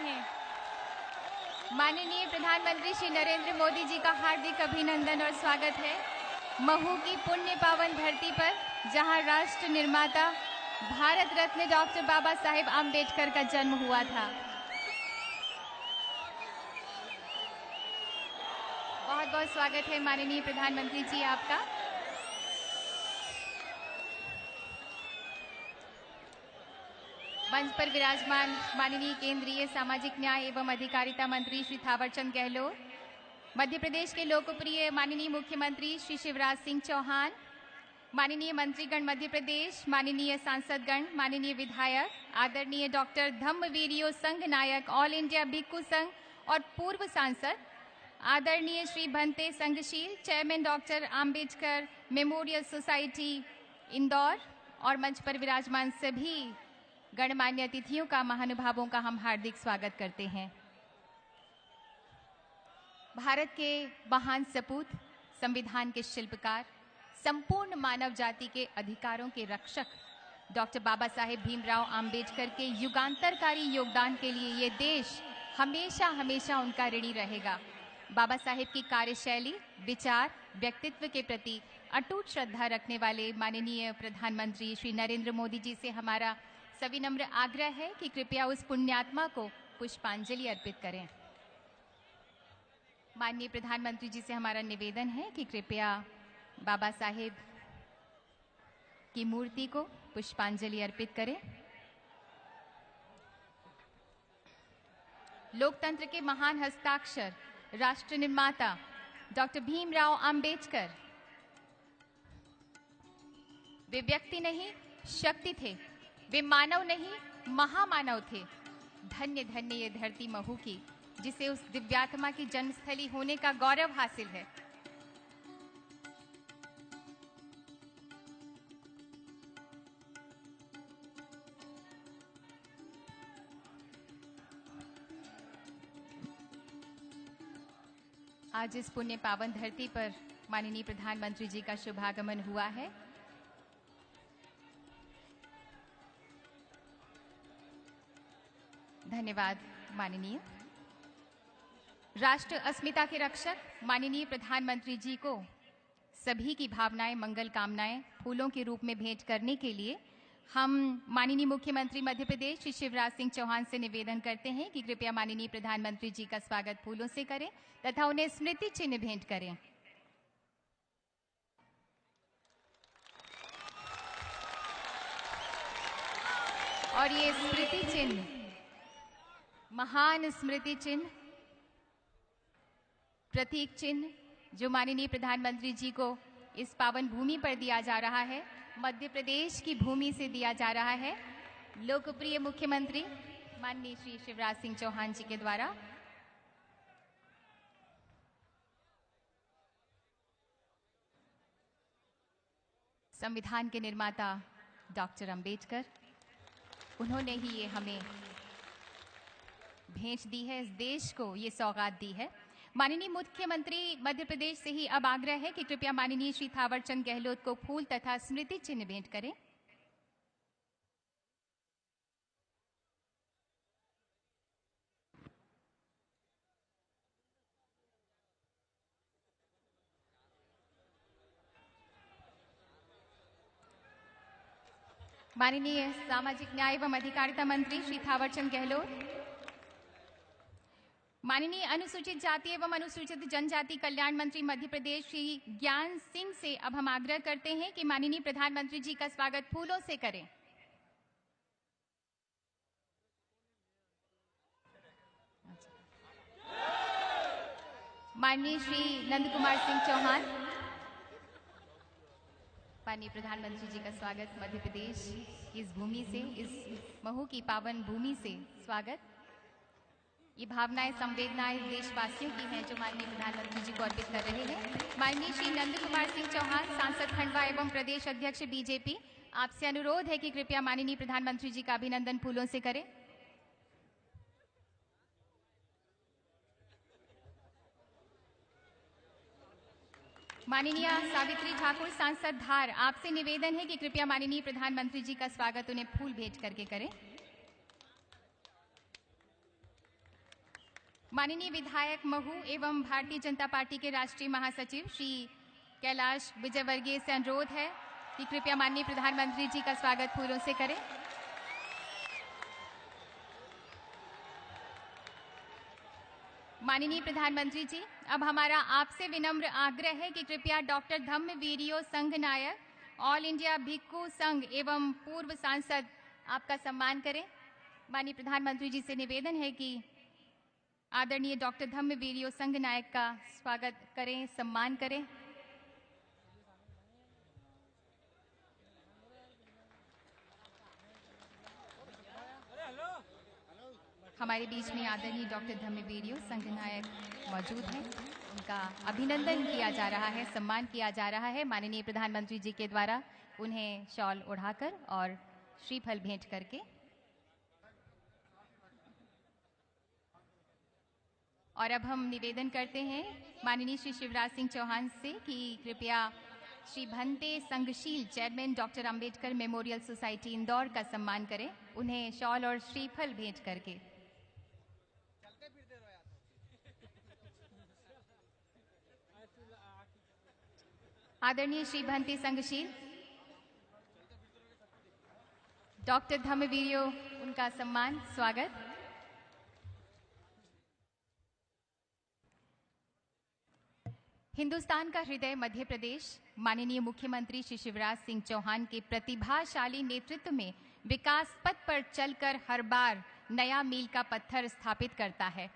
हैं। माननीय प्रधानमंत्री श्री नरेंद्र मोदी जी का हार्दिक अभिनंदन और स्वागत है महू की पुण्य पावन धरती पर, जहां राष्ट्र निर्माता भारत रत्न डॉक्टर बाबा साहेब आम्बेडकर का जन्म हुआ था। बहुत बहुत स्वागत है माननीय प्रधानमंत्री जी आपका। मंच पर विराजमान माननीय केंद्रीय सामाजिक न्याय एवं अधिकारिता मंत्री श्री थावरचंद गहलोत, मध्य प्रदेश के लोकप्रिय माननीय मुख्यमंत्री श्री शिवराज सिंह चौहान, माननीय मंत्रीगण मध्य प्रदेश, माननीय सांसदगण, माननीय विधायक, आदरणीय डॉक्टर धम्मवीरियो संघ नायक ऑल इंडिया भिक्खु संघ और पूर्व सांसद, आदरणीय Shri Bhante Sanghasheel, chairman doctor Ambedkar memorial society Indore और मंच पर विराजमान सभी गणमान्य अतिथियों का, महानुभावों का हम हार्दिक स्वागत करते हैं। भारत के महान सपूत, संविधान के शिल्पकार, संपूर्ण मानव जाति के अधिकारों के रक्षक डॉक्टर बाबा साहेब भीमराव आम्बेडकर के युगांतरकारी योगदान के लिए ये देश हमेशा हमेशा उनका ऋणी रहेगा। बाबा साहेब की कार्यशैली, विचार, व्यक्तित्व के प्रति अटूट श्रद्धा रखने वाले माननीय प्रधानमंत्री श्री नरेंद्र मोदी जी से हमारा सविनम्र आग्रह है कि कृपया उस पुण्यात्मा को पुष्पांजलि अर्पित करें। माननीय प्रधानमंत्री जी से हमारा निवेदन है कि कृपया बाबा साहेब की मूर्ति को पुष्पांजलि अर्पित करें। लोकतंत्र के महान हस्ताक्षर, राष्ट्र निर्माता डॉक्टर भीमराव आम्बेडकर वे व्यक्ति नहीं, शक्ति थे। वे मानव नहीं, महामानव थे। धन्य धन्य ये धरती महू की, जिसे उस दिव्यात्मा की जन्मस्थली होने का गौरव हासिल है। आज इस पुण्य पावन धरती पर माननीय प्रधानमंत्री जी का शुभागमन हुआ है। धन्यवाद माननीय। राष्ट्र अस्मिता के रक्षक माननीय प्रधानमंत्री जी को सभी की भावनाएं, मंगल कामनाएं फूलों के रूप में भेंट करने के लिए हम माननीय मुख्यमंत्री मध्य प्रदेश श्री शिवराज सिंह चौहान से निवेदन करते हैं कि कृपया माननीय प्रधानमंत्री जी का स्वागत फूलों से करें तथा उन्हें स्मृति चिन्ह भेंट करें। और ये स्मृति चिन्ह, महान स्मृति चिन्ह, प्रतीक चिन्ह जो माननीय प्रधानमंत्री जी को इस पावन भूमि पर दिया जा रहा है, मध्य प्रदेश की भूमि से दिया जा रहा है, लोकप्रिय मुख्यमंत्री माननीय श्री शिवराज सिंह चौहान जी के द्वारा। संविधान के निर्माता डॉक्टर अंबेडकर, उन्होंने ही ये हमें भेंट दी है, इस देश को ये सौगात दी है। माननीय मुख्यमंत्री मध्य प्रदेश से ही अब आग्रह है कि कृपया माननीय श्री थावरचंद गहलोत को फूल तथा स्मृति चिन्ह भेंट करें। माननीय सामाजिक न्याय एवं अधिकारिता मंत्री श्री थावरचंद गहलोत, माननीय अनुसूचित जाति एवं अनुसूचित जनजाति कल्याण मंत्री मध्य प्रदेश श्री ज्ञान सिंह से अब हम आग्रह करते हैं कि माननीय प्रधानमंत्री जी का स्वागत फूलों से करें। माननीय श्री नंद कुमार सिंह चौहान, माननीय प्रधानमंत्री जी का स्वागत मध्य प्रदेश की इस भूमि से, इस महू की पावन भूमि से स्वागत। ये भावनाएं, संवेदनाएं देशवासियों की हैं जो माननीय प्रधानमंत्री जी को अर्पित कर रहे हैं। माननीय श्री नंद कुमार सिंह चौहान, सांसद खंडवा एवं प्रदेश अध्यक्ष बीजेपी, आपसे अनुरोध है कि कृपया माननीय प्रधानमंत्री जी का अभिनंदन फूलों से करें। माननीय सावित्री ठाकुर, सांसद धार, आपसे निवेदन है कि कृपया माननीय प्रधानमंत्री जी का स्वागत उन्हें फूल भेंट करके करें। माननीय विधायक महू एवं भारतीय जनता पार्टी के राष्ट्रीय महासचिव श्री कैलाश विजयवर्गीय से अनुरोध है कि कृपया माननीय प्रधानमंत्री जी का स्वागत फूलों से करें। माननीय प्रधानमंत्री जी, अब हमारा आपसे विनम्र आग्रह है कि कृपया डॉक्टर धम्मवीरियो संघ नायक ऑल इंडिया भिक्खु संघ एवं पूर्व सांसद आपका सम्मान करें। माननीय प्रधानमंत्री जी से निवेदन है कि आदरणीय डॉक्टर धम्मवीरियो संघ नायक का स्वागत करें, सम्मान करें। हमारे बीच में आदरणीय डॉक्टर धम्मवीरियो संघ नायक मौजूद हैं। उनका अभिनंदन किया जा रहा है, सम्मान किया जा रहा है माननीय प्रधानमंत्री जी के द्वारा उन्हें शॉल ओढ़ाकर और श्रीफल भेंट करके। और अब हम निवेदन करते हैं माननीय श्री शिवराज सिंह चौहान से कि कृपया Shri Bhante Sanghasheel chairman doctor Ambedkar memorial society Indore का सम्मान करें, उन्हें शॉल और श्रीफल भेंट करके। आदरणीय श्री भंते संघशील डॉक्टर धम्मवीरियो, उनका सम्मान, स्वागत। हिंदुस्तान का हृदय मध्य प्रदेश माननीय मुख्यमंत्री श्री शिवराज सिंह चौहान के प्रतिभाशाली नेतृत्व में विकास पथ पर चलकर हर बार नया मील का पत्थर स्थापित करता है।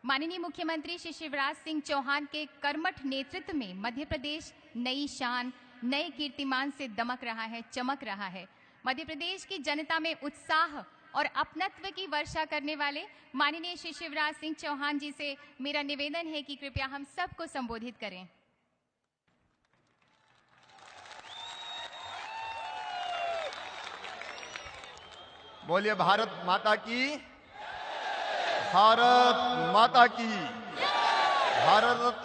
माननीय मुख्यमंत्री श्री शिवराज सिंह चौहान के कर्मठ नेतृत्व में मध्य प्रदेश नई शान, नए कीर्तिमान से दमक रहा है, चमक रहा है। मध्य प्रदेश की जनता में उत्साह और अपनत्व की वर्षा करने वाले माननीय श्री शिवराज सिंह चौहान जी से मेरा निवेदन है कि कृपया हम सबको संबोधित करें। बोलिए भारत माता की, भारत माता की,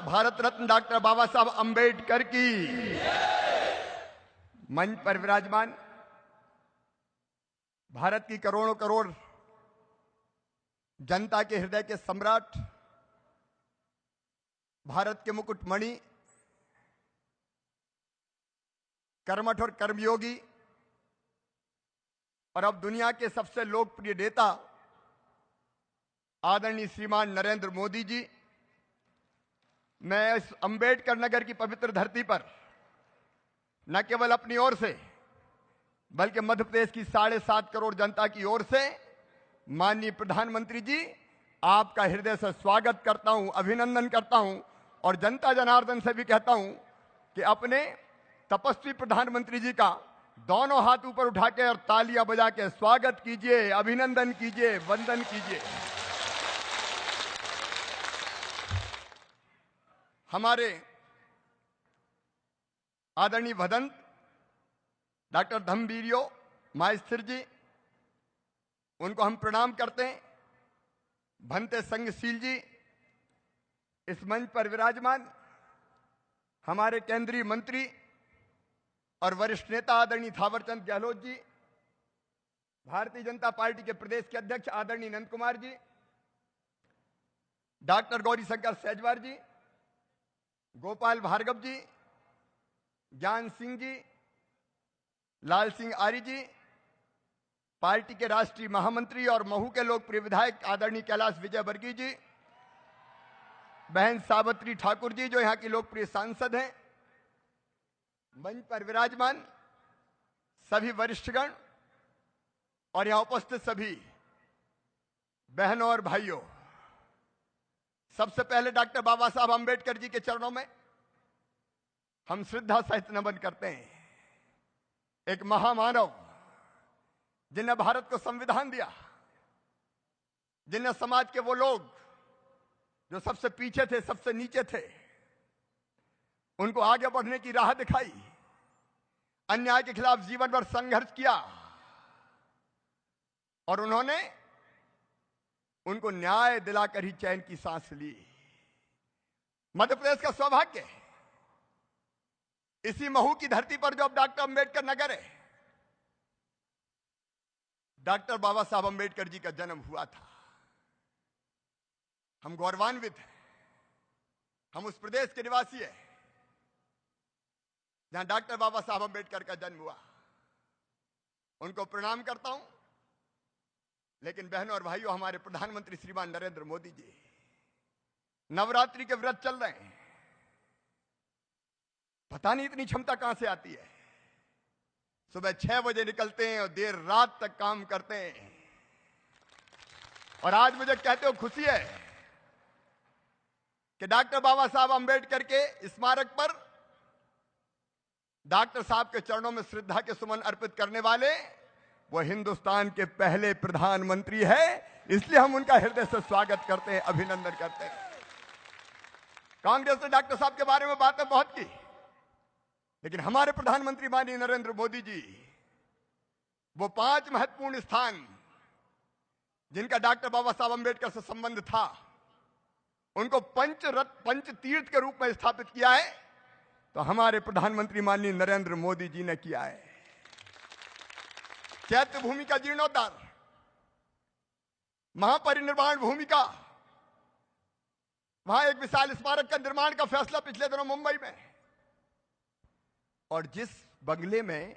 भारत रत्न डॉक्टर बाबा साहब अंबेडकर की। मंच पर विराजमान भारत की करोड़ों करोड़ जनता के हृदय के सम्राट, भारत के मुकुटमणि, कर्मठ और कर्मयोगी और अब दुनिया के सबसे लोकप्रिय नेता आदरणीय श्रीमान नरेंद्र मोदी जी, मैं इस अंबेडकर नगर की पवित्र धरती पर न केवल अपनी ओर से बल्कि मध्य प्रदेश की 7.5 करोड़ जनता की ओर से माननीय प्रधानमंत्री जी आपका हृदय से स्वागत करता हूं, अभिनंदन करता हूं और जनता जनार्दन से भी कहता हूं कि अपने तपस्वी प्रधानमंत्री जी का दोनों हाथ ऊपर उठा के और तालियां बजा के स्वागत कीजिए, अभिनंदन कीजिए, वंदन कीजिए। हमारे आदरणीय भदंत डॉक्टर धम्मवीरियो माहेश्वर जी, उनको हम प्रणाम करते हैं। भंते संघशील जी इस मंच पर विराजमान हमारे केंद्रीय मंत्री और वरिष्ठ नेता आदरणीय थावरचंद गहलोत जी, भारतीय जनता पार्टी के प्रदेश के अध्यक्ष आदरणीय नंद कुमार जी, डॉक्टर गौरीशंकर सेजवार जी, गोपाल भार्गव जी, ज्ञान सिंह जी, लाल सिंह आर्य जी, पार्टी के राष्ट्रीय महामंत्री और महू के लोकप्रिय विधायक आदरणीय कैलाश विजयवर्गीय जी, बहन सावित्री ठाकुर जी जो यहां की लोकप्रिय सांसद हैं, मंच पर विराजमान सभी वरिष्ठगण और यहां उपस्थित सभी बहनों और भाइयों, सबसे पहले डॉक्टर बाबा साहब अंबेडकर जी के चरणों में हम श्रद्धा सहित नमन करते हैं। एक महामानव जिन्हें भारत को संविधान दिया, जिन्हें समाज के वो लोग जो सबसे पीछे थे, सबसे नीचे थे, उनको आगे बढ़ने की राह दिखाई, अन्याय के खिलाफ जीवन भर संघर्ष किया और उन्होंने उनको न्याय दिलाकर ही चैन की सांस ली। मध्य प्रदेश का सौभाग्य है, इसी महू की धरती पर जो अब डॉक्टर अंबेडकर नगर है, डॉक्टर बाबा साहब अंबेडकर जी का जन्म हुआ था। हम गौरवान्वित हैं। हम उस प्रदेश के निवासी हैं जहां डॉक्टर बाबा साहब अम्बेडकर का जन्म हुआ। उनको प्रणाम करता हूं। लेकिन बहनों और भाइयों, हमारे प्रधानमंत्री श्रीमान नरेंद्र मोदी जी नवरात्रि के व्रत चल रहे हैं। पता नहीं इतनी क्षमता कहां से आती है। सुबह 6 बजे निकलते हैं और देर रात तक काम करते हैं। और आज मुझे कहते हो खुशी है कि डॉक्टर बाबा साहब अम्बेडकर के स्मारक पर डॉक्टर साहब के चरणों में श्रद्धा के सुमन अर्पित करने वाले वो हिंदुस्तान के पहले प्रधानमंत्री है। इसलिए हम उनका हृदय से स्वागत करते हैं, अभिनंदन करते हैं। कांग्रेस ने डॉक्टर साहब के बारे में बातें बहुत की, लेकिन हमारे प्रधानमंत्री माननीय नरेंद्र मोदी जी वो 5 महत्वपूर्ण स्थान जिनका डॉक्टर बाबा साहब अम्बेडकर से संबंध था, उनको पंच तीर्थ के रूप में स्थापित किया है। तो हमारे प्रधानमंत्री माननीय नरेंद्र मोदी जी ने किया है। चैत्य भूमि का जीर्णोद्धार, महापरिनिर्वाण भूमि का, वहां एक विशाल स्मारक का निर्माण का फैसला पिछले दिनों मुंबई में। और जिस बंगले में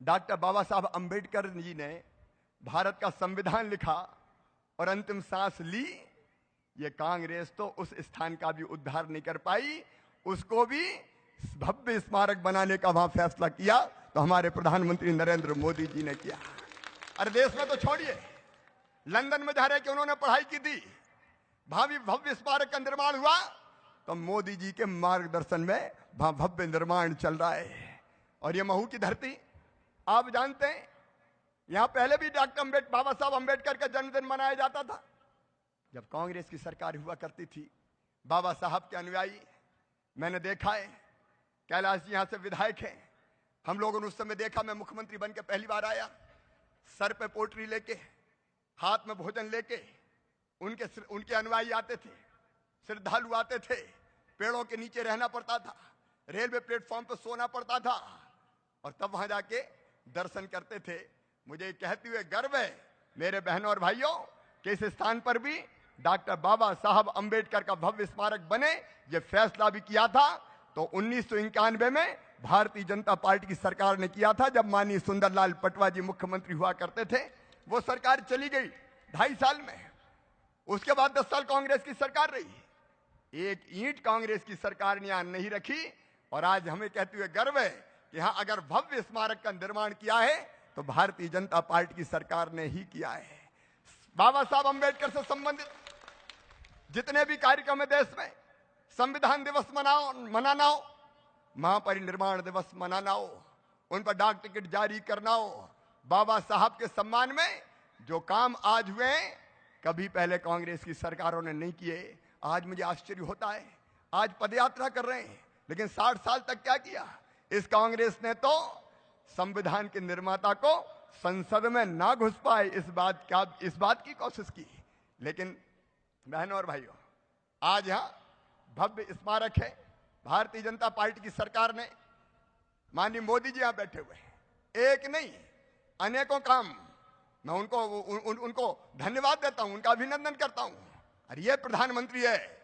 डॉक्टर बाबा साहब अम्बेडकर जी ने भारत का संविधान लिखा और अंतिम सांस ली, ये कांग्रेस तो उस स्थान का भी उद्धार नहीं कर पाई। उसको भी भव्य स्मारक बनाने का वहां फैसला किया तो हमारे प्रधानमंत्री नरेंद्र मोदी जी ने किया। अरे देश में तो छोड़िए, लंदन में जहाँ रह के उन्होंने पढ़ाई की थी, भावी भव्य स्मारक का निर्माण हुआ तो मोदी जी के मार्गदर्शन में वहां भव्य निर्माण चल रहा है। और ये महू की धरती, आप जानते हैं यहां पहले भी डॉक्टर बाबा साहब अम्बेडकर का जन्मदिन मनाया जाता था। जब कांग्रेस की सरकार हुआ करती थी, बाबा साहब के अनुयायी मैंने देखा है, कैलाश जी यहां से विधायक हैं, हम लोगों ने उस समय देखा। मैं मुख्यमंत्री बन के पहली बार आया, सर पे पोटरी लेके, हाथ में भोजन लेके उनके अनुयायी आते थे, श्रद्धालु आते थे। पेड़ों के नीचे रहना पड़ता था, रेलवे प्लेटफॉर्म पर सोना पड़ता था और तब वहां जाके दर्शन करते थे। मुझे कहते हुए गर्व है मेरे बहनों और भाइयों कि इस स्थान पर भी डॉक्टर बाबा साहब अम्बेडकर का भव्य स्मारक बने। यह फैसला भी किया था तो 1991 में भारतीय जनता पार्टी की सरकार ने किया था, जब माननीय सुंदरलाल पटवा जी मुख्यमंत्री हुआ करते थे। वो सरकार चली गई 2.5 साल में, उसके बाद 10 साल कांग्रेस की सरकार रही। एक ईंट कांग्रेस की सरकार ने यहां नहीं रखी। और आज हमें कहते हुए गर्व है कि यहां अगर भव्य स्मारक का निर्माण किया है तो भारतीय जनता पार्टी की सरकार ने ही किया है। बाबा साहब अम्बेडकर से संबंधित जितने भी कार्यक्रम है देश में, संविधान दिवस मनाना हो, महापरिनिर्वाण दिवस मनाना हो, उन पर डाक टिकट जारी करना हो, बाबा साहब के सम्मान में जो काम आज हुए हैं कभी पहले कांग्रेस की सरकारों ने नहीं किए। आज मुझे आश्चर्य होता है, आज पदयात्रा कर रहे हैं, लेकिन 60 साल तक क्या किया इस कांग्रेस ने? तो संविधान के निर्माता को संसद में ना घुस पाए इस बात की कोशिश की। लेकिन बहनों और भाइयों, आज यहां भव्य स्मारक है। भारतीय जनता पार्टी की सरकार ने, माननीय मोदी जी यहां बैठे हुए हैं, एक नहीं अनेकों काम, मैं उनको धन्यवाद देता हूं, उनका अभिनंदन करता हूं। और ये प्रधानमंत्री है